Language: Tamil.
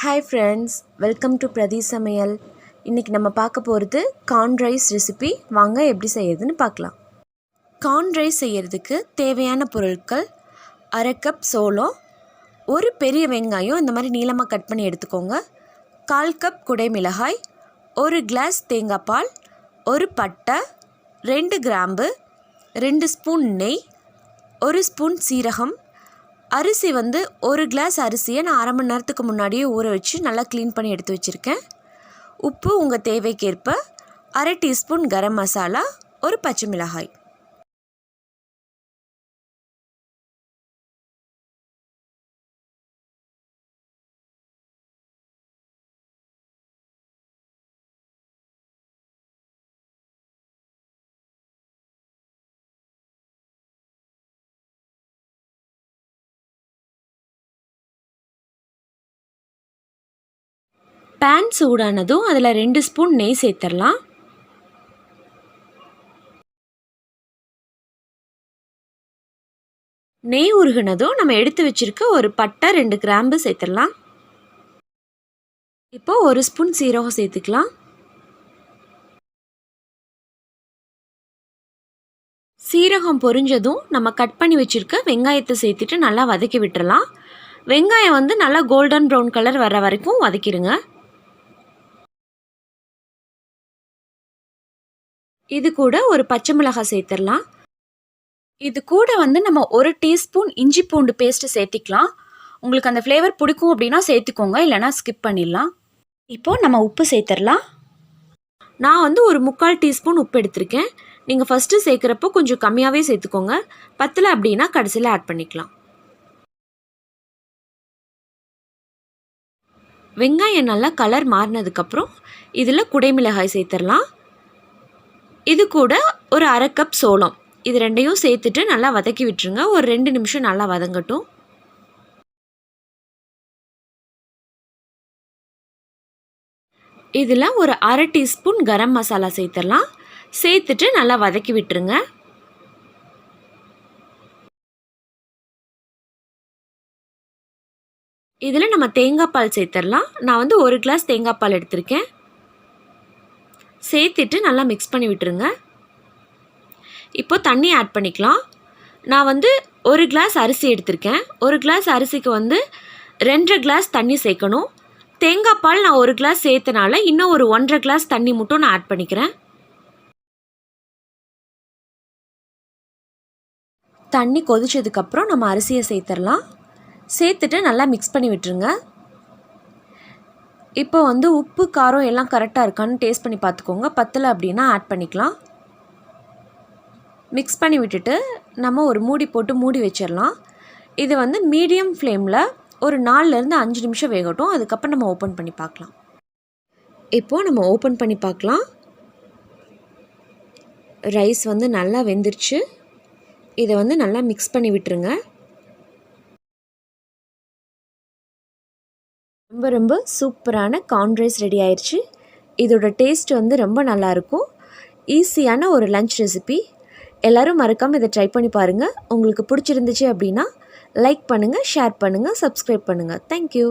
Hi friends, welcome to prathissamayal. இன்னைக்கு நம்ம பார்க்க போகிறது கார்ன் ரைஸ் ரெசிபி. வாங்க எப்படி செய்யறதுன்னு பார்க்கலாம். கார்ன் ரைஸ் செய்யறதுக்கு தேவையான பொருட்கள்: அரை கப் சோளம், ஒரு பெரிய வெங்காயம் இந்த மாதிரி நீளமாக கட் பண்ணி எடுத்துக்கோங்க, 1/4 கப் குடை மிளகாய், ஒரு கிளாஸ் தேங்காய் பால், ஒரு பட்டை, 2 கிராம்பு, 2 ஸ்பூன் நெய், 1 ஸ்பூன் சீரகம். அரிசி ஒரு கிளாஸ் அரிசியை நான் அரை மணி நேரத்துக்கு முன்னாடியே ஊற வச்சு நல்லா க்ளீன் பண்ணி எடுத்து வச்சுருக்கேன். உப்பு உங்கள் தேவைக்கேற்ப, அரை டீஸ்பூன் கரம் மசாலா, ஒரு பச்சை மிளகாய். பேன் சூடானதும் அதில் 2 ஸ்பூன் நெய் சேர்த்துடலாம். நெய் உருகுனதும் நம்ம எடுத்து வச்சிருக்க ஒரு பட்டை, 2 கிராம்பு சேர்த்துடலாம். இப்போ 1 ஸ்பூன் சீரகம் சேர்த்துக்கலாம். சீரகம் பொரிஞ்சதும் நம்ம கட் பண்ணி வச்சிருக்க வெங்காயத்தை சேர்த்துட்டு நல்லா வதக்கி விட்டுறலாம். வெங்காயம் நல்லா கோல்டன் ப்ரௌன் கலர் வர வரைக்கும் வதக்கிடுங்க. இது கூட ஒரு பச்சை மிளகாய் சேர்த்துடலாம். இது கூட நம்ம 1 டீஸ்பூன் இஞ்சி பூண்டு பேஸ்ட்டு சேர்த்திக்கலாம். உங்களுக்கு அந்த ஃப்ளேவர் பிடிக்கும் அப்படின்னா சேர்த்துக்கோங்க, இல்லைனா ஸ்கிப் பண்ணிடலாம். இப்போது நம்ம உப்பு சேர்த்துடலாம். நான் ஒரு 3/4 டீஸ்பூன் உப்பு எடுத்திருக்கேன். நீங்கள் ஃபஸ்ட்டு சேர்க்குறப்போ கொஞ்சம் கம்மியாகவே சேர்த்துக்கோங்க. பத்தலை அப்படின்னா கடைசியில் ஆட் பண்ணிக்கலாம். வெங்காயம் நல்லா கலர் மாறினதுக்கப்புறம் இதில் குடை மிளகாய் சேர்த்துடலாம். இது கூட ஒரு அரை கப் சோளம், இது ரெண்டையும் சேர்த்துட்டு நல்லா வதக்கி விட்டுருங்க. ஒரு 2 நிமிஷம் நல்லா வதங்கட்டும். இதில் ஒரு அரை டீஸ்பூன் கரம் மசாலா சேர்த்துடலாம். சேர்த்துட்டு நல்லா வதக்கி விட்டுருங்க. இதில் நம்ம தேங்காய் பால் சேர்த்துடலாம். நான் 1 கிளாஸ் தேங்காய் பால் எடுத்திருக்கேன். சேர்த்துட்டு நல்லா மிக்ஸ் பண்ணி விட்டுருங்க. இப்போ தண்ணி ஆட் பண்ணிக்கலாம். நான் 1 கிளாஸ் அரிசி எடுத்திருக்கேன். 1 கிளாஸ் அரிசிக்கு 2.5 கிளாஸ் தண்ணி சேர்க்கணும். தேங்காய் பால் நான் 1 கிளாஸ் சேர்த்தனால இன்னும் ஒரு 1.5 கிளாஸ் தண்ணி மட்டும் நான் ஆட் பண்ணிக்கிறேன். தண்ணி கொதிச்சதுக்கப்புறம் நம்ம அரிசியை சேர்த்துடலாம். சேர்த்துட்டு நல்லா மிக்ஸ் பண்ணி விட்டுருங்க. இப்போ உப்பு காரம் எல்லாம் கரெக்டாக இருக்கான்னு டேஸ்ட் பண்ணி பார்த்துக்கோங்க. பத்தலை அப்படின்னா ஆட் பண்ணிக்கலாம். மிக்ஸ் பண்ணி விட்டுட்டு நம்ம ஒரு மூடி போட்டு மூடி வச்சிடலாம். இது மீடியம் ஃப்ளேமில் ஒரு 4லேருந்து 5 நிமிஷம் வேகட்டும். அதுக்கப்புறம் நம்ம ஓப்பன் பண்ணி பார்க்கலாம். இப்போது நம்ம ஓப்பன் பண்ணி பார்க்கலாம். ரைஸ் நல்லா வெந்துருச்சு. இதை நல்லா மிக்ஸ் பண்ணி விட்டுருங்க. ரொம்ப சூப்பரான கார்ன் ரைஸ் ரெடி ஆயிடுச்சு. இதோட டேஸ்ட் ரொம்ப நல்லாயிருக்கும். ஈஸியான ஒரு லஞ்ச் ரெசிபி. எல்லோரும் மறக்காமல் இதை ட்ரை பண்ணி பாருங்கள். உங்களுக்கு பிடிச்சிருந்துச்சு அப்படின்னா லைக் பண்ணுங்கள், ஷேர் பண்ணுங்கள், சப்ஸ்கிரைப் பண்ணுங்கள். தேங்க்யூ.